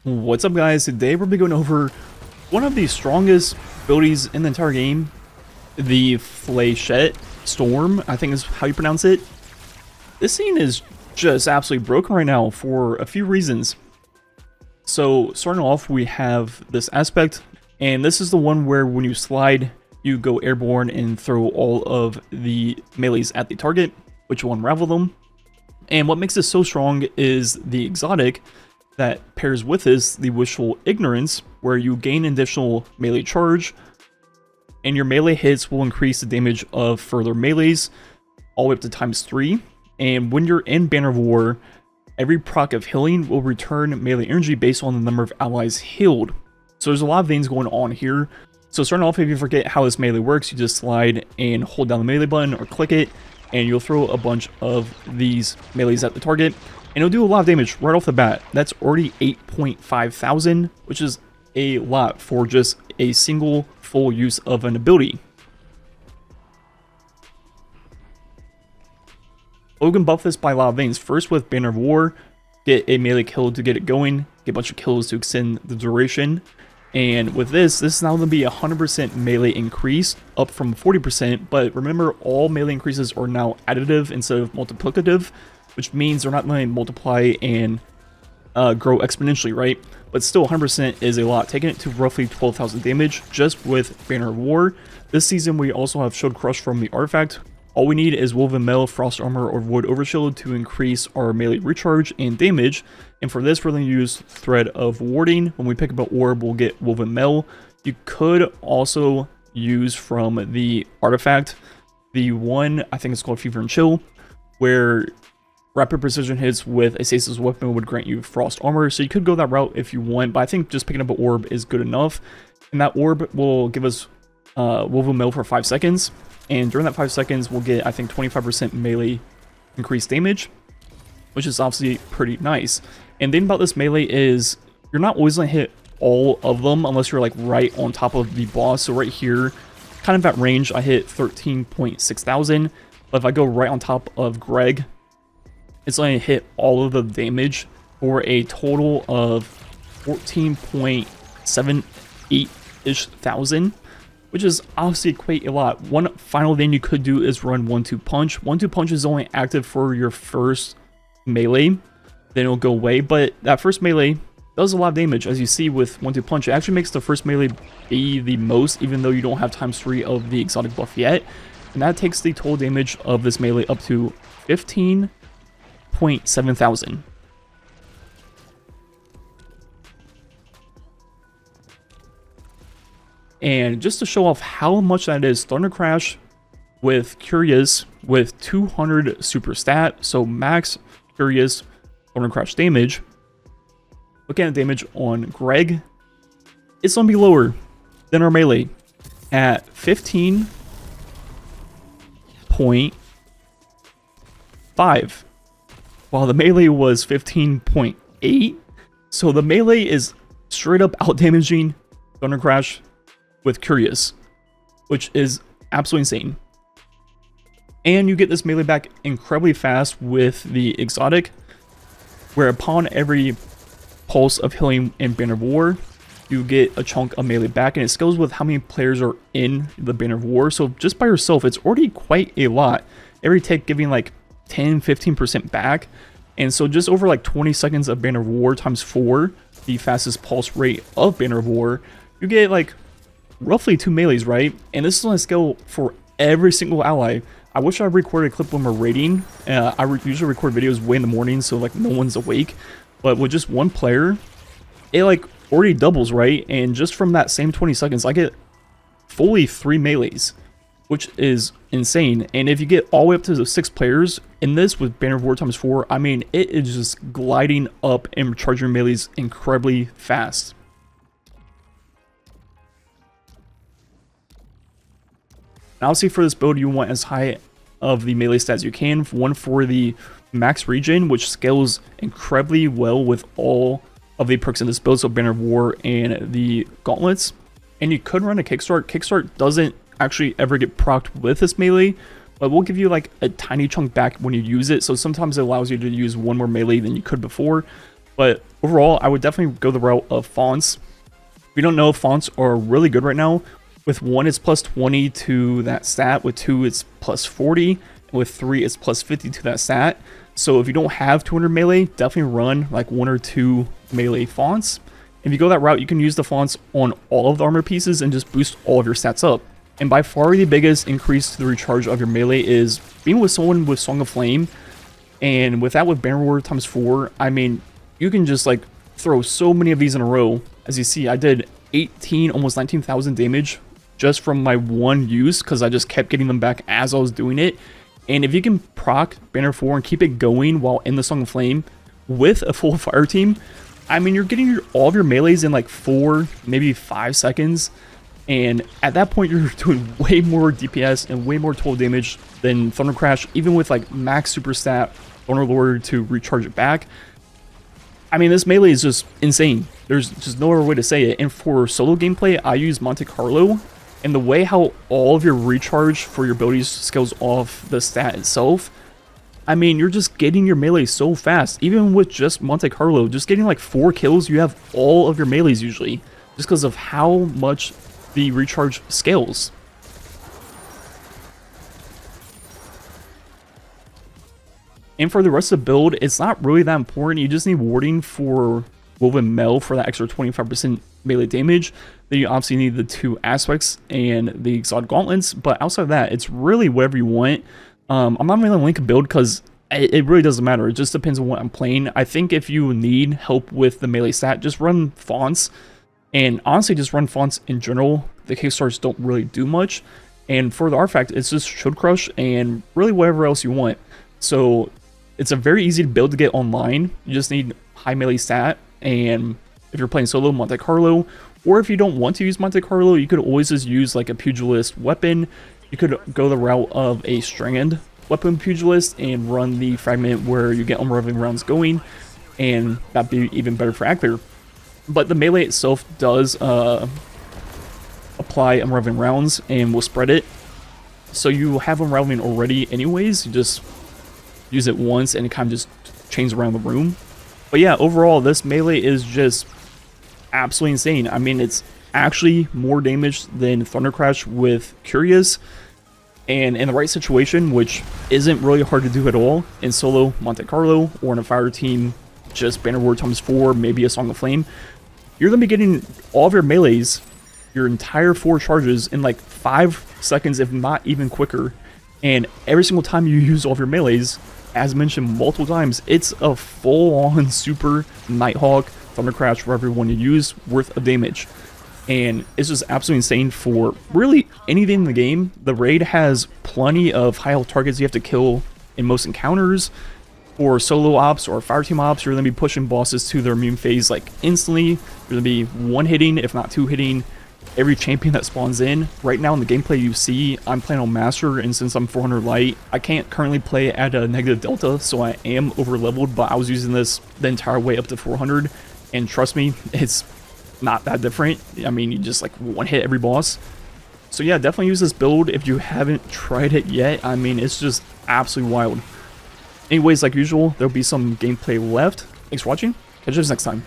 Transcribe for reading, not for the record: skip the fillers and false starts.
What's up, guys? Today we're going over one of the strongest abilities in the entire game, the Fléchette Storm, I think is how you pronounce it. This scene is just absolutely broken right now for a few reasons. So starting off, we have this aspect, and this is the one where when you slide, you go airborne and throw all of the melees at the target, which will unravel them. And what makes this so strong is the exotic that pairs with this, the Wishful Ignorance, where you gain additional melee charge, and your melee hits will increase the damage of further melees all the way up to ×3. And when you're in Banner of War, every proc of healing will return melee energy based on the number of allies healed. So there's a lot of things going on here. So starting off, if you forget how this melee works, you just slide and hold down the melee button or click it, and you'll throw a bunch of these melees at the target, and it'll do a lot of damage right off the bat. That's already 8.5 thousand, which is a lot for just a single full use of an ability. We can buff this by a lot of things. First, with Banner of War, get a melee kill to get it going, get a bunch of kills to extend the duration. And with this is now going to be 100% melee increase, up from 40%, but remember, all melee increases are now additive instead of multiplicative, which means they're not going to multiply and grow exponentially, right? But still, 100% is a lot, taking it to roughly 12,000 damage just with Banner of War. This season, we also have Shield Crush from the artifact. All we need is Woven Mail, Frost Armor, or Void Overshield to increase our melee recharge and damage. And for this, we're going to use Thread of Warding. When we pick up an orb, we'll get Woven Mail. You could also use from the artifact the one, I think it's called Fever and Chill, where rapid precision hits with a stasis weapon would grant you Frost Armor. So you could go that route if you want, but I think just picking up an orb is good enough. And that orb will give us Woven Mail for 5 seconds. And during that 5 seconds, we'll get, I think, 25% melee increased damage, which is obviously pretty nice. And the thing about this melee is you're not always going to hit all of them unless you're like right on top of the boss. So right here, kind of at range, I hit 13.6 thousand. But if I go right on top of Greg, it's going to hit all of the damage for a total of 14.78-ish thousand. Which is obviously quite a lot. One final thing you could do is run 1-2 punch. 1-2 punch is only active for your first melee, then it'll go away. But that first melee does a lot of damage, as you see with 1-2 punch. It actually makes the first melee be the most, even though you don't have ×3 of the exotic buff yet. And that takes the total damage of this melee up to 15.7 thousand. And just to show off how much that is, Thundercrash with Curious with 200 super stat, so max Curious Thundercrash damage. Look at the damage on Greg. It's going to be lower than our melee at 15.5, while the melee was 15.8. So the melee is straight up out damaging Thundercrash with Curious, which is absolutely insane. And you get this melee back incredibly fast with the exotic, where upon every pulse of healing in Banner of War, you get a chunk of melee back, and it scales with how many players are in the Banner of War. So just by yourself, it's already quite a lot. Every tick giving like 10-15% back. And so just over like 20 seconds of Banner of War ×4, the fastest pulse rate of Banner of War, you get like roughly 2 melees, right? And this is on a scale for every single ally. I wish I recorded a clip when we're raiding. I usually record videos way in the morning, so like no one's awake. But with just one player, it like already doubles, right? And just from that same 20 seconds, I get fully 3 melees, which is insane. And if you get all the way up to the 6 players in this with Banner of War ×4, I mean, it is just gliding up and charging melees incredibly fast. Obviously, for this build, you want as high of the melee stats as you can. One for the max regen, which scales incredibly well with all of the perks in this build, so Banner of War and the gauntlets. And you could run a kickstart. Kickstart doesn't actually ever get procced with this melee, but we'll give you like a tiny chunk back when you use it. So sometimes it allows you to use one more melee than you could before. But overall, I would definitely go the route of fonts. If you don't know, fonts are really good right now. With 1, it's plus 20 to that stat. With 2, it's plus 40. And with 3, it's plus 50 to that stat. So if you don't have 200 melee, definitely run like 1 or 2 melee fonts. If you go that route, you can use the fonts on all of the armor pieces and just boost all of your stats up. And by far the biggest increase to the recharge of your melee is being with someone with Song of Flame. And with that, with Banner War times 4, I mean, you can just like throw so many of these in a row. As you see, I did 18, almost 19,000 damage just from my one use because I just kept getting them back as I was doing it. And if you can proc Banner 4 and keep it going while in the Song of Flame with a full fire team, I mean, you're getting all of your melees in like 4, maybe 5 seconds. And at that point, you're doing way more DPS and way more total damage than Thundercrash, even with like max super stat Thunderlord to recharge it back. I mean, this melee is just insane. There's just no other way to say it. And for solo gameplay, I use Monte Carlo. And the way how all of your recharge for your abilities scales off the stat itself, I mean, you're just getting your melee so fast. Even with just Monte Carlo, just getting like 4 kills, you have all of your melees usually. Just because of how much the recharge scales. And for the rest of the build, it's not really that important. You just need warding for Woven Mail for that extra 25% melee damage. Then you obviously need the 2 aspects and the exotic gauntlets. But outside of that, it's really whatever you want. I'm not going to link a build because it really doesn't matter. It just depends on what I'm playing. I think if you need help with the melee stat, just run fonts. And honestly, just run fonts in general. The Kickstarters don't really do much. And for the artifact, it's just Shield Crush and really whatever else you want. So it's a very easy to build to get online. You just need high melee stat. And if you're playing solo, Monte Carlo. Or if you don't want to use Monte Carlo, you could always just use like a Pugilist weapon. You could go the route of a Strand weapon Pugilist and run the fragment where you get unraveling rounds going. And that'd be even better for Actor. But the melee itself does apply unraveling rounds and will spread it. So you have unraveling already anyways. You just use it once and it kind of just changes around the room. But yeah, overall, this melee is just absolutely insane. I mean, it's actually more damage than Thundercrash with Curious. And in the right situation, which isn't really hard to do at all, in solo Monte Carlo or in a fire team, just Banner War times 4, maybe a Song of Flame, you're going to be getting all of your melees, your entire 4 charges in like 5 seconds, if not even quicker. And every single time you use all of your melees, as mentioned multiple times, it's a full-on super Nighthawk, Thundercrash, whatever one you use, worth of damage. And it's just absolutely insane for really anything in the game. The raid has plenty of high health targets you have to kill in most encounters. For solo ops or fire team ops, you're going to be pushing bosses to their immune phase like instantly. You're going to be one-hitting, if not 2-hitting, every champion that spawns in. Right now in the gameplay you see, I'm playing on Master, and since I'm 400 light, I can't currently play at a negative delta, so I am over-leveled, but I was using this the entire way up to 400, and trust me, it's not that different. I mean, you just like one-hit every boss. So yeah, definitely use this build if you haven't tried it yet. I mean, it's just absolutely wild. Anyways, like usual, there'll be some gameplay left. Thanks for watching. Catch you next time.